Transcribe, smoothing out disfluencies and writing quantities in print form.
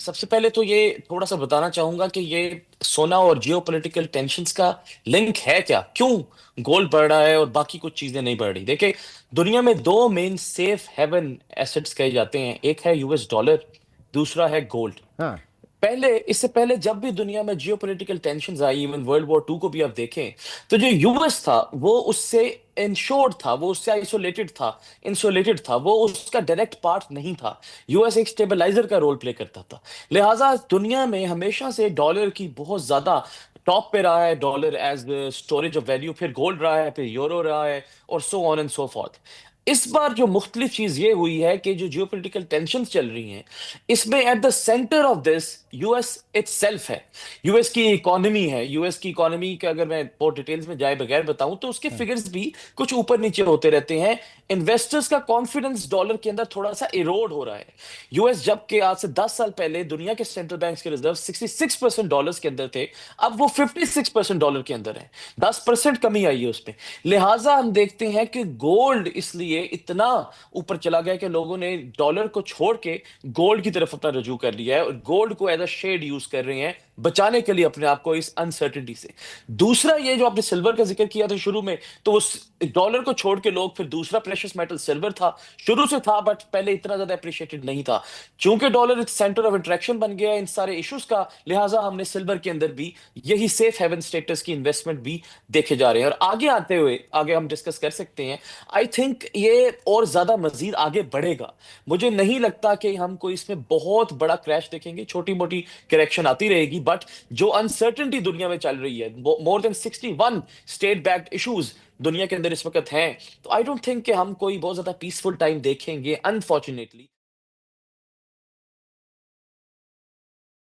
سب سے پہلے تو یہ تھوڑا سا بتانا چاہوں گا کہ یہ سونا اور جیو پولیٹیکل ٹینشنز کا لنک ہے کیا، کیوں گولڈ بڑھ رہا ہے اور باقی کچھ چیزیں نہیں بڑھ رہی؟ دیکھیں، دنیا میں دو مین سیف ہیون ایسٹس کہے جاتے ہیں، ایک ہے یو ایس ڈالر، دوسرا ہے گولڈ۔ ہاں اس سے پہلے جب بھی دنیا میں جیو پولیٹیکل ٹینشنز آئی، ایون ورلڈ وار 2 کو بھی آپ دیکھیں، تو جو یو ایس تھا وہ اس سے انشورڈ تھا، وہ اس سے آئسولیٹڈ تھا، انسولیٹڈ تھا، وہ اس کا ڈائریکٹ پارٹ نہیں تھا۔ یو ایس ایک اسٹیبلائزر کا رول پلے کرتا تھا۔ لہٰذا دنیا میں ہمیشہ سے ڈالر کی بہت زیادہ ٹاپ پہ رہا ہے، dollar as storage of value, پھر گولڈ رہا ہے، پھر یورو رہا ہے، اور سو آن اینڈ سو فورتھ۔ اس بار جو مختلف چیز یہ ہوئی ہے کہ جو جیو پولیٹیکل ٹینشنز چل رہی ہیں، اس میں at the centre of this U S itself ہے، یو ایس کی اکانومی ہے۔ یو ایس کی اکانومی کا اگر میں بہت ڈیٹیلز میں جائے بغیر بتاؤں تو اس کے ہاں فگرز بھی کچھ اوپر نیچے ہوتے رہتے ہیں۔ انویسٹرز کا کانفیڈنس ڈالر کے اندر تھوڑا سا ایروڈ ہو رہا ہے۔ یو ایس جب کہ آج سے 10 سال پہلے دنیا کے سینٹرل بینکس کے ریزرو 66% ڈالرز کے اندر تھے، اب وہ 56% ڈالر کے اندر ہیں، 10% کمی آئی ہے اس میں۔ لہٰذا ہم دیکھتے ہیں کہ گولڈ اس لیے اتنا اوپر چلا گیا کہ لوگوں نے ڈالر کو چھوڑ کے گولڈ کی طرف اپنا رجوع کر لیا ہے، اور گولڈ کو ایز اے شیڈ یوز کر رہے ہیں بچانے کے لیے اپنے آپ کو اس انسرٹنٹی سے۔ دوسرا یہ جو آپ نے سلور کا ذکر کیا تھا شروع میں، تو وہ ڈالر کو چھوڑ کے لوگ پھر دوسرا پریشس میٹل سلور تھا، شروع سے تھا بٹ پہلے اتنا زیادہ اپریشیٹڈ نہیں تھا۔ چونکہ ڈالر سینٹر آف انٹریکشن بن گیا ہے ان سارے ایشوز کا، لہٰذا ہم نے سلور کے اندر بھی یہی سیف ہیون اسٹیٹس کی انویسٹمنٹ بھی دیکھے جا رہے ہیں۔ اور آگے آتے ہوئے آگے ہم ڈسکس کر سکتے ہیں، آئی تھنک یہ اور زیادہ مزید آگے بڑھے گا۔ مجھے نہیں لگتا کہ ہم کوئی اس میں بہت بڑا کریش دیکھیں گے، چھوٹی موٹی کریکشن آتی رہے گی، بٹ جو انسرٹنٹی دنیا میں چل رہی ہے، مور دین 61 اسٹیٹ بیکڈ ایشوز دنیا کے اندر اس وقت ہیں، تو آئی ڈونٹ تھنک کہ ہم کوئی بہت زیادہ پیسفل ٹائم دیکھیں گے، انفارچونیٹلی۔